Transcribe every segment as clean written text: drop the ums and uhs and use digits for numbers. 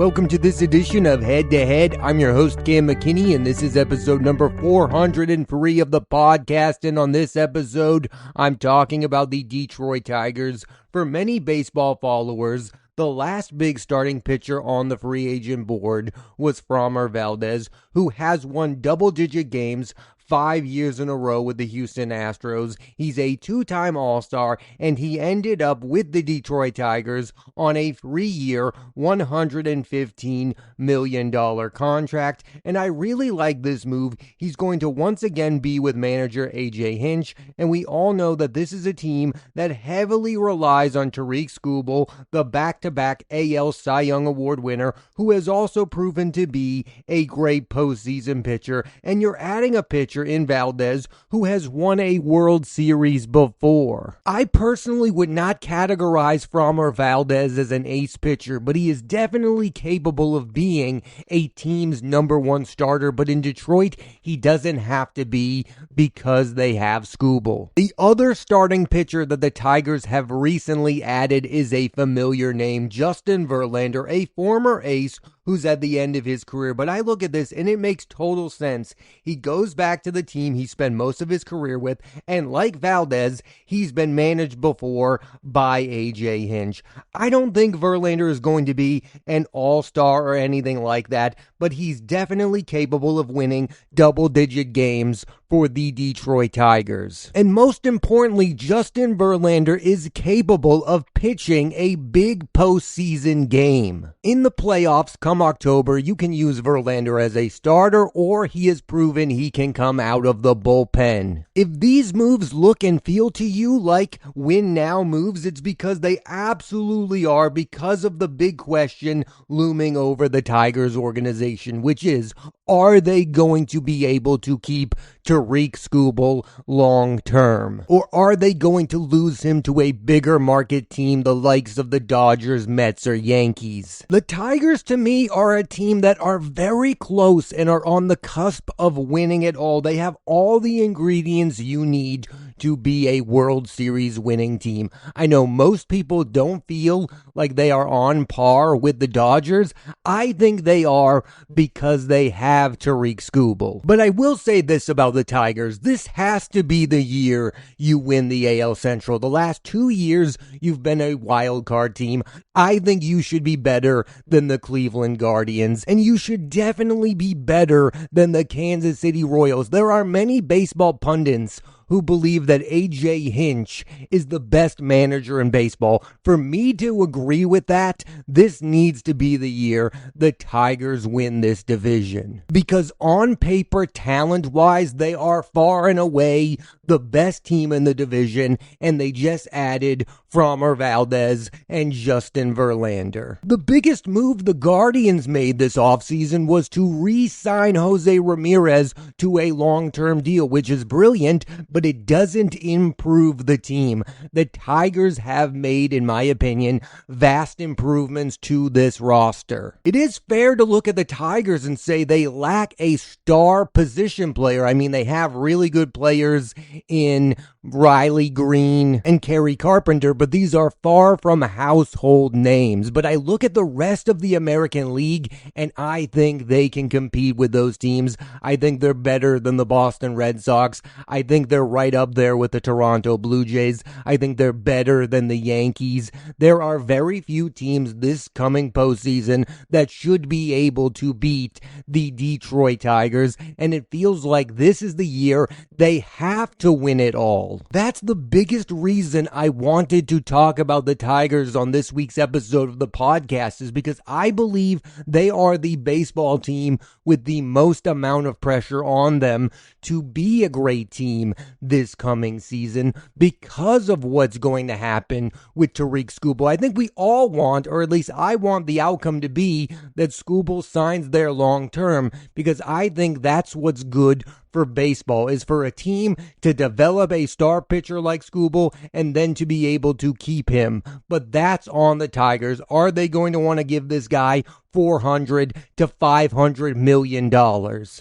Welcome to this edition of Head to Head. I'm your host, Cam McKinney, and this is episode number 403 of the podcast. And on this episode, I'm talking about the Detroit Tigers. For many baseball followers, the last big starting pitcher on the free agent board was Valdez, who has won double-digit games 5 years in a row with the Houston Astros. He's a two-time All-Star, and he ended up with the Detroit Tigers on a 3-year, $115 million contract, and I really like this move. He's going to once again be with manager A.J. Hinch, and we all know that this is a team that heavily relies on Tarik Skubal, the back-to-back AL Cy Young Award winner, who has also proven to be a great postseason pitcher, and you're adding a pitcher in Valdez who has won a World Series before. I personally would not categorize Framber Valdez as an ace pitcher, but he is definitely capable of being a team's number one starter, but in Detroit, he doesn't have to be because they have Skubal. The other starting pitcher that the Tigers have recently added is a familiar name, Justin Verlander, a former ace who's at the end of his career, but I look at this and it makes total sense. He goes back to the team he spent most of his career with, and like Valdez, he's been managed before by A.J. Hinch. I don't think Verlander is going to be an all-star or anything like that, but he's definitely capable of winning double-digit games for the Detroit Tigers. And most importantly, Justin Verlander is capable of pitching a big postseason game. In the playoffs come October, you can use Verlander as a starter, or he has proven he can come out of the bullpen. If these moves look and feel to you like win now moves, it's because they absolutely are, because of the big question looming over the Tigers organization, which is, are they going to be able to keep Tarik Skubal long term? Or are they going to lose him to a bigger market team, the likes of the Dodgers, Mets, or Yankees? The Tigers, to me, are a team that are very close and are on the cusp of winning it all. They have all the ingredients you need to be a World Series winning team. I know most people don't feel like they are on par with the Dodgers. I think they are because they have Tarik Skubal. But I will say this about the Tigers. This has to be the year you win the AL Central. The last 2 years, you've been a wild card team. I think you should be better than the Cleveland Guardians, and you should definitely be better than the Kansas City Royals. There are many baseball pundits who believe that A.J. Hinch is the best manager in baseball. For me to agree with that, this needs to be the year the Tigers win this division. Because on paper, talent-wise, they are far and away the best team in the division, and they just added Framber Valdez and Justin Verlander. The biggest move the Guardians made this offseason was to re-sign Jose Ramirez to a long-term deal, which is brilliant, but it doesn't improve the team. The Tigers have made, in my opinion, vast improvements to this roster. It is fair to look at the Tigers and say they lack a star position player. I mean, they have really good players in Riley Green and Kerry Carpenter, but these are far from household names. But I look at the rest of the American League, and I think they can compete with those teams. I think they're better than the Boston Red Sox. I think they're right up there with the Toronto Blue Jays. I think they're better than the Yankees. There are very few teams this coming postseason that should be able to beat the Detroit Tigers, and it feels like this is the year they have to win it all. That's the biggest reason I wanted to talk about the Tigers on this week's episode of the podcast, is because I believe they are the baseball team with the most amount of pressure on them to be a great team this coming season because of what's going to happen with Tarik Skubal. I think we all want, or at least I want the outcome to be that Skubal signs there long term, because I think that's what's good for baseball, is for a team to develop a star pitcher like Skubal and then to be able to keep him. But that's on the Tigers. Are they going to want to give this guy $400 to $500 million.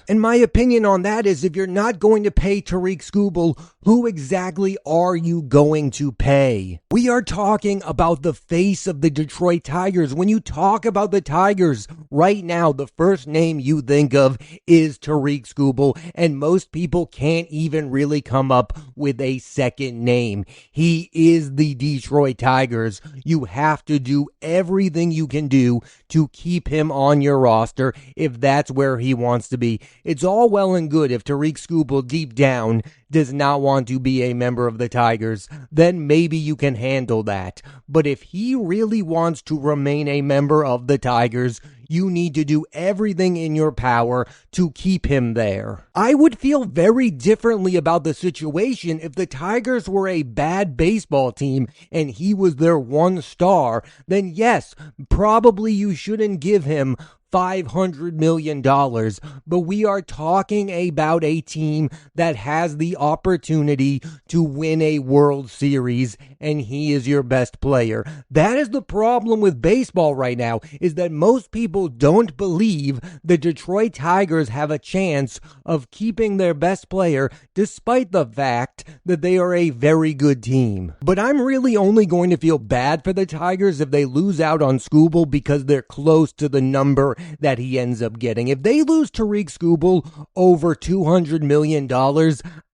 And my opinion on that is, if you're not going to pay Tarik Skubal, who exactly are you going to pay? We are talking about the face of the Detroit Tigers. When you talk about the Tigers right now, the first name you think of is Tarik Skubal, and most people can't even really come up with a second name. He is the Detroit Tigers. You have to do everything you can do to keep him on your roster if that's where he wants to be. It's all well and good if Tarik Skubal deep down does not want to be a member of the Tigers, then maybe you can handle that. But if he really wants to remain a member of the Tigers, you need to do everything in your power to keep him there. I would feel very differently about the situation if the Tigers were a bad baseball team and he was their one star. Then yes, probably you shouldn't give him $500 million, but we are talking about a team that has the opportunity to win a World Series, and he is your best player. That is the problem with baseball right now, is that most people don't believe the Detroit Tigers have a chance of keeping their best player, despite the fact that they are a very good team. But I'm really only going to feel bad for the Tigers if they lose out on Skubal because they're close to the number that he ends up getting. If they lose Tarik Skubal over $200 million,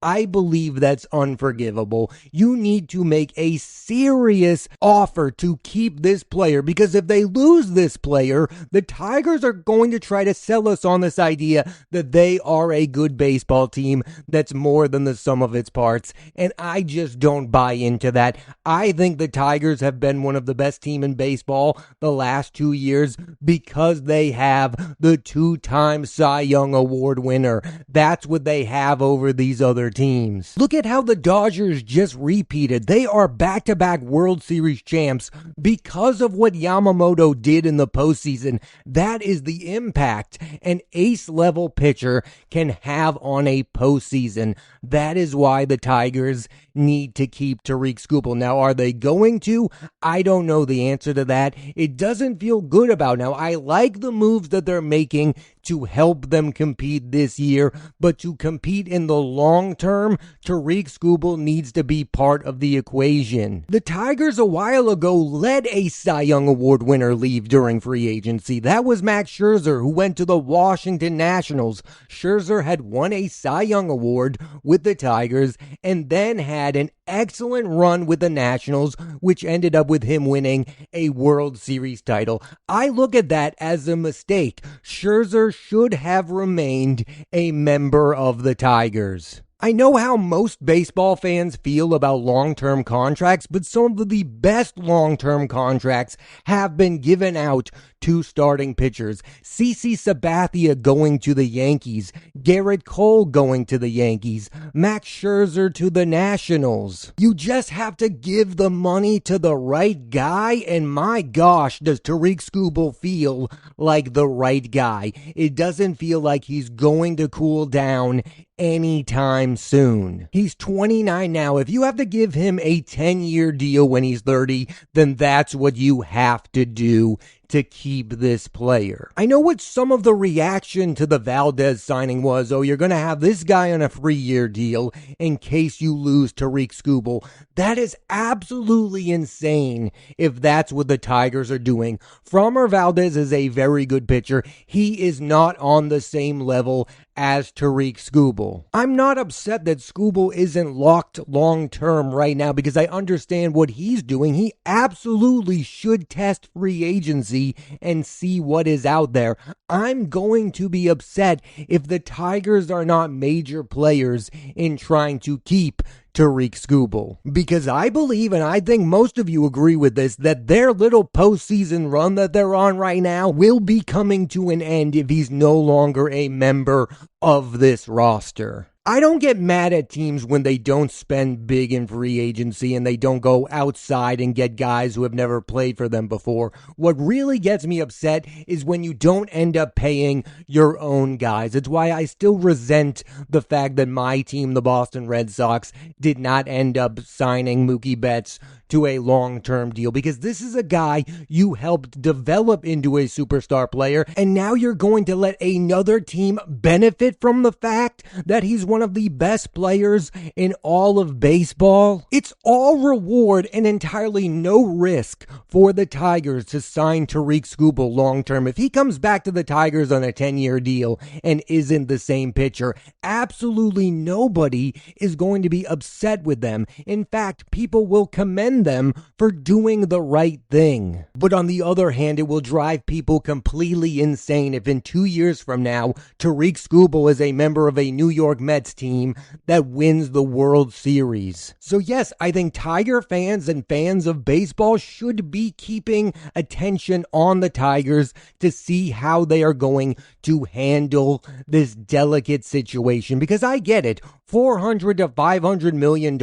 I believe that's unforgivable. You need to make a serious offer to keep this player, because if they lose this player, the Tigers are going to try to sell us on this idea that they are a good baseball team that's more than the sum of its parts, and I just don't buy into that. I think the Tigers have been one of the best teams in baseball the last 2 years because they have the two-time Cy Young Award winner. That's what they have over these other teams. Look at how the Dodgers just repeated. They are back-to-back World Series champs because of what Yamamoto did in the postseason. That is the impact an ace-level pitcher can have on a postseason. That is why the Tigers need to keep Tarik Skubal. Now, are they going to? I don't know the answer to that. It doesn't feel good about now. I like the moves that they're making to help them compete this year, but to compete in the long term, Tarik Skubal needs to be part of the equation. The Tigers a while ago let a Cy Young Award winner leave during free agency. That was Max Scherzer, who went to the Washington Nationals. Scherzer had won a Cy Young Award with the Tigers and then had an excellent run with the Nationals, which ended up with him winning a World Series title. I look at that as a mistake. Scherzer should have remained a member of the Tigers. I know how most baseball fans feel about long-term contracts, but some of the best long-term contracts have been given out to starting pitchers. CC Sabathia going to the Yankees, Garrett Cole going to the Yankees, Max Scherzer to the Nationals. You just have to give the money to the right guy, and my gosh, does Tarik Skubal feel like the right guy. It doesn't feel like he's going to cool down anytime soon. He's 29 now. If you have to give him a 10-year deal when he's 30, then that's what you have to do to keep this player. I know what some of the reaction to the Valdez signing was. Oh, you're going to have this guy on a 3-year deal in case you lose Tarik Skubal. That is absolutely insane if that's what the Tigers are doing. Framber Valdez is a very good pitcher. He is not on the same level as Tarik Skubal. I'm not upset that Skubal isn't locked long-term right now because I understand what he's doing. He absolutely should test free agency and see what is out there. I'm going to be upset if the Tigers are not major players in trying to keep Tarik Skubal, because I believe, and I think most of you agree with this, that their little postseason run that they're on right now will be coming to an end if he's no longer a member of this roster. I don't get mad at teams when they don't spend big in free agency and they don't go outside and get guys who have never played for them before. What really gets me upset is when you don't end up paying your own guys. It's why I still resent the fact that my team, the Boston Red Sox, did not end up signing Mookie Betts to a long-term deal, because this is a guy you helped develop into a superstar player, and now you're going to let another team benefit from the fact that he's one of the best players in all of baseball. It's all reward and entirely no risk for the Tigers to sign Tarik Skubal long-term. If he comes back to the Tigers on a 10-year deal and isn't the same pitcher, absolutely nobody is going to be upset with them. In fact, people will commend them for doing the right thing. But on the other hand, it will drive people completely insane if in 2 years from now, Tarik Skubal is a member of a New York Mets team that wins the World Series. So yes, I think Tiger fans and fans of baseball should be keeping attention on the Tigers to see how they are going to handle this delicate situation, because I get it. $400 to $500 million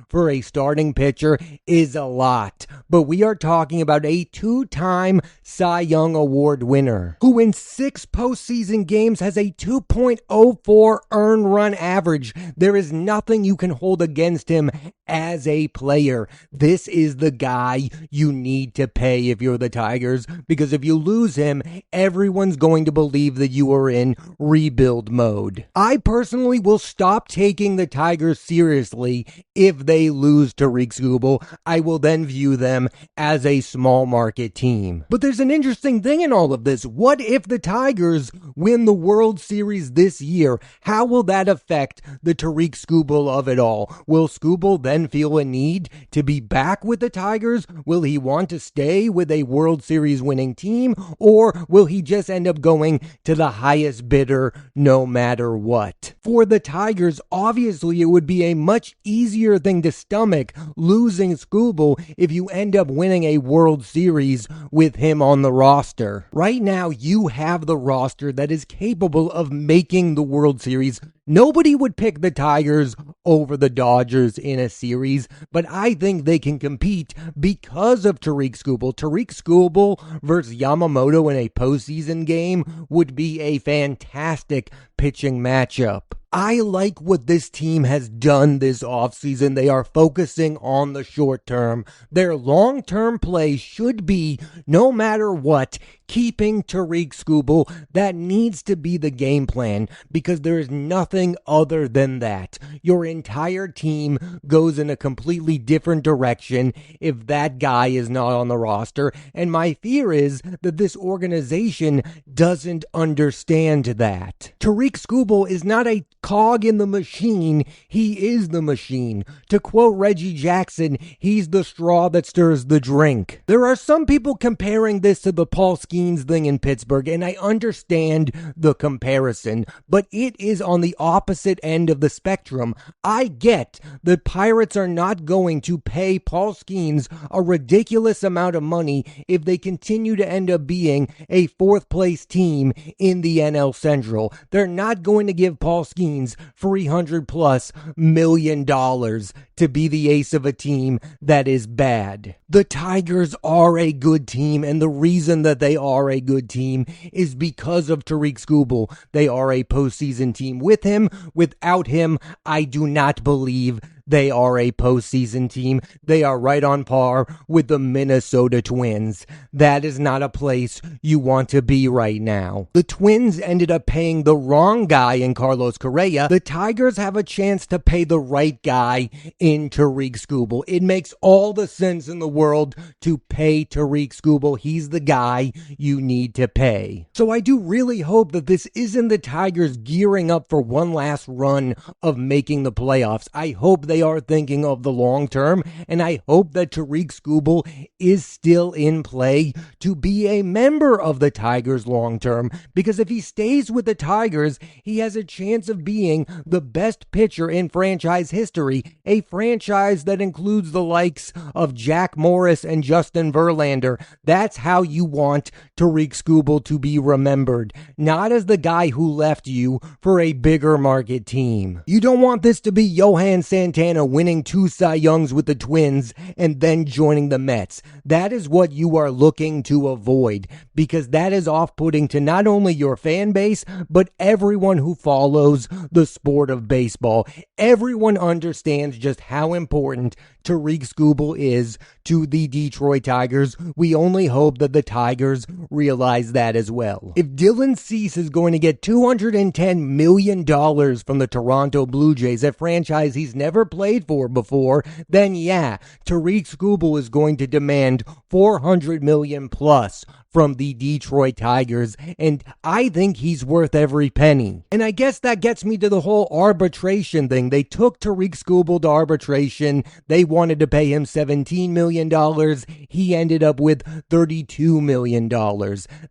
for a starting pitcher is a lot, but we are talking about a two-time Cy Young Award winner who in 6 postseason games has a 2.04 earned run average. There is nothing you can hold against him as a player. This is the guy you need to pay if you're the Tigers, because if you lose him, everyone's going to believe that you are in rebuild mode. I personally will stop taking the Tigers seriously if they lose Tarik Skubal. I will then view them as a small market team. But there's an interesting thing in all of this. What if the Tigers win the World Series this year? How will that affect the Tarik Skubal of it all? Will Skubal then feel a need to be back with the Tigers? Will he want to stay with a World Series winning team? Or will he just end up going to the highest bidder no matter what? For the Tigers, obviously it would be a much easier thing to stomach losing Skubal if you end up winning a World Series with him on the roster. Right now, you have the roster that is capable of making the World Series. Nobody would pick the Tigers over the Dodgers in a series, but I think they can compete because of Tarik Skubal. Tarik Skubal versus Yamamoto in a postseason game would be a fantastic pitching matchup. I like what this team has done this offseason. They are focusing on the short term. Their long-term play should be, no matter what, keeping Tarik Skubal. That needs to be the game plan, because there is nothing other than that. Your entire team goes in a completely different direction if that guy is not on the roster, and my fear is that this organization doesn't understand that. Tarik Skubal is not a cog in the machine, he is the machine. To quote Reggie Jackson, he's the straw that stirs the drink. There are some people comparing this to the Paul Skeens thing in Pittsburgh, and I understand the comparison, but it is on the opposite end of the spectrum. I get the Pirates are not going to pay Paul Skeens a ridiculous amount of money if they continue to end up being a 4th place team in the NL Central. They're not going to give Paul Skeens $300+ million to be the ace of a team that is bad. The Tigers are a good team, and the reason that they are a good team is because of Tarik Skubal. They are a postseason team with him. Without him, I do not believe they are a postseason team. They are right on par with the Minnesota Twins. That is not a place you want to be right now. The Twins ended up paying the wrong guy in Carlos Correa. The Tigers have a chance to pay the right guy in Tarik Skubal. It makes all the sense in the world to pay Tarik Skubal. He's the guy you need to pay. So I do really hope that this isn't the Tigers gearing up for one last run of making the playoffs. I hope they are thinking of the long term, and I hope that Tarik Skubal is still in play to be a member of the Tigers long term, because if he stays with the Tigers, he has a chance of being the best pitcher in franchise history, a franchise that includes the likes of Jack Morris and Justin Verlander. That's how you want Tarik Skubal to be remembered, not as the guy who left you for a bigger market team. You don't want this to be Johan Santana Atlanta, winning 2 Cy Youngs with the Twins, and then joining the Mets. That is what you are looking to avoid, because that is off-putting to not only your fan base, but everyone who follows the sport of baseball. Everyone understands just how important Tarik Skubal is to the Detroit Tigers. We only hope that the Tigers realize that as well. If Dylan Cease is going to get $210 million from the Toronto Blue Jays, a franchise he's never played for before, then yeah, Tarik Skubal is going to demand $400 million plus from the Detroit Tigers, and I think he's worth every penny. And I guess that gets me to the whole arbitration thing. They took Tarik Skubal to arbitration. They wanted to pay him $17 million. He ended up with $32 million.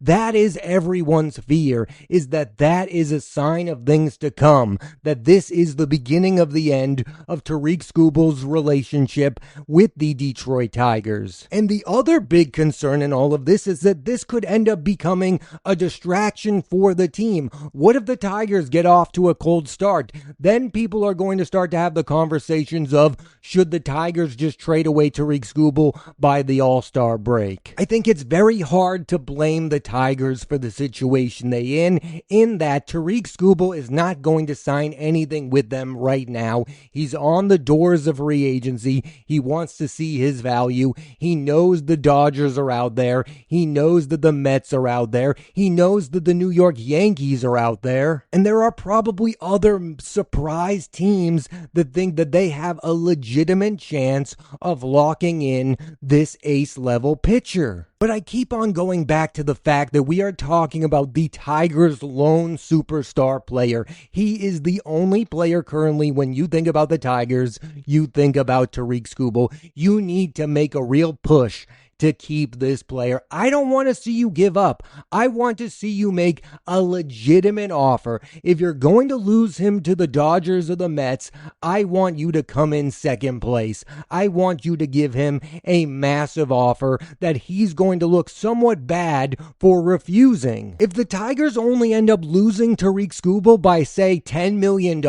That is everyone's fear, is that is a sign of things to come, that this is the beginning of the end of Tarik Skubal's relationship with the Detroit Tigers. And the other big concern in all of this is that this could end up becoming a distraction for the team. What if the Tigers get off to a cold start? Then people are going to start to have the conversations of, should the Tigers just trade away Tarik Skubal by the All-Star break? I think it's very hard to blame the Tigers for the situation they're in that Tarik Skubal is not going to sign anything with them right now. He's on the doors of free agency. He wants to see his value. He knows the Dodgers are out there. He knows that the Mets are out there. He knows that the New York Yankees are out there. And there are probably other surprise teams that think that they have a legitimate chance of locking in this ace-level pitcher. But I keep on going back to the fact that we are talking about the Tigers' lone superstar player. He is the only player currently, when you think about the Tigers, you think about Tarik Skubal. You need to make a real push to keep this player. I don't want to see you give up. I want to see you make a legitimate offer. If you're going to lose him to the Dodgers or the Mets, I want you to come in second place. I want you to give him a massive offer that he's going to look somewhat bad for refusing. If the Tigers only end up losing Tarik Skubal by, say, $10 million,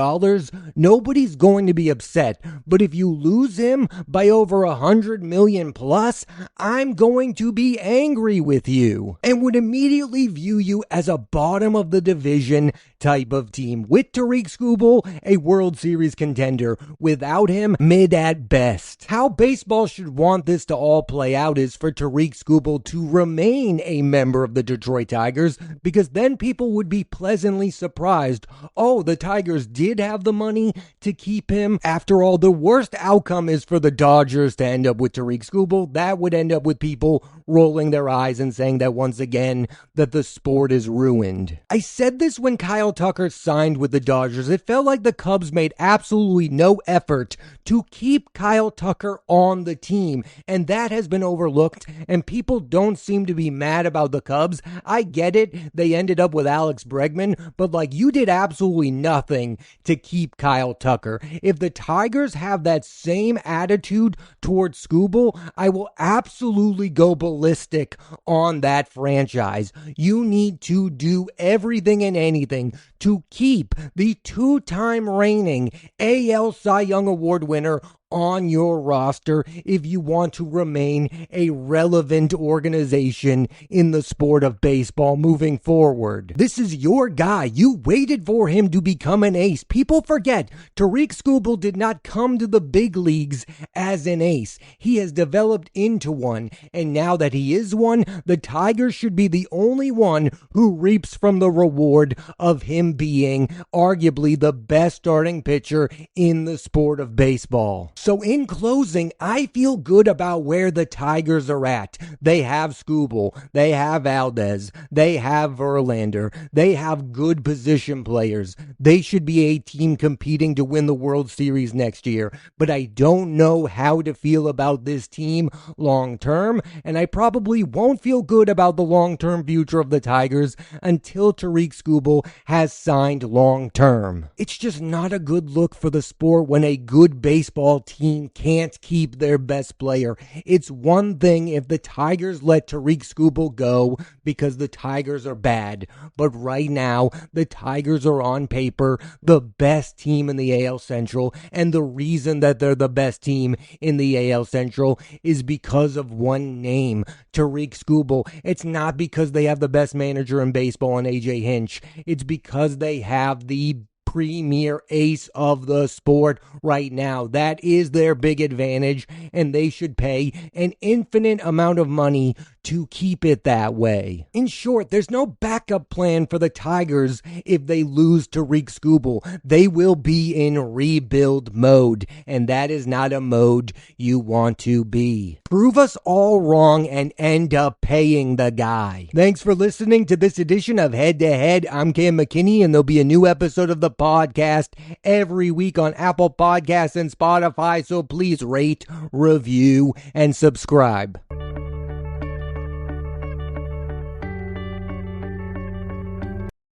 nobody's going to be upset. But if you lose him by over $100 million plus, I'm going to be angry with you and would immediately view you as a bottom of the division type of team. With Tarik Skubal, a World Series contender. Without him, mid at best. How baseball should want this to all play out is for Tarik Skubal to remain a member of the Detroit Tigers, because then people would be pleasantly surprised. Oh, the Tigers did have the money to keep him. After all, the worst outcome is for the Dodgers to end up with Tarik Skubal. That would end up with people rolling their eyes and saying that once again that the sport is ruined. I said this when Kyle Tucker signed with the Dodgers. It felt like the Cubs made absolutely no effort to keep Kyle Tucker on the team, and that has been overlooked, and people don't seem to be mad about the Cubs. I get it, they ended up with Alex Bregman, but you did absolutely nothing to keep Kyle Tucker. If the Tigers have that same attitude towards Skubal, I will absolutely go ballistic on that franchise. You need to do everything and anything to keep the two-time reigning AL Cy Young Award winner on your roster if you want to remain a relevant organization in the sport of baseball moving forward. This is your guy. You waited for him to become an ace. People forget Tarik Skubal did not come to the big leagues as an ace. He has developed into one, and now that he is one, the Tigers should be the only one who reaps from the reward of him being arguably the best starting pitcher in the sport of baseball. So in closing, I feel good about where the Tigers are at. They have Skubal, they have Valdez, they have Verlander, they have good position players. They should be a team competing to win the World Series next year. But I don't know how to feel about this team long term, and I probably won't feel good about the long-term future of the Tigers until Tarik Skubal has signed long term. It's just not a good look for the sport when a good baseball team can't keep their best player. It's one thing if the Tigers let Tarik Skubal go because the Tigers are bad. But right now, the Tigers are on paper the best team in the AL Central. And the reason that they're the best team in the AL Central is because of one name, Tarik Skubal. It's not because they have the best manager in baseball in AJ Hinch. It's because they have the premier ace of the sport right now. That is their big advantage, and they should pay an infinite amount of money to keep it that way. In short, there's no backup plan for the Tigers if they lose to Tarik Skubal. They will be in rebuild mode, and that is not a mode you want to be. Prove us all wrong and end up paying the guy. Thanks for listening to this edition of Head to Head. I'm Cam McKinney, and there'll be a new episode of the podcast every week on Apple Podcasts and Spotify, so please rate, review, and subscribe.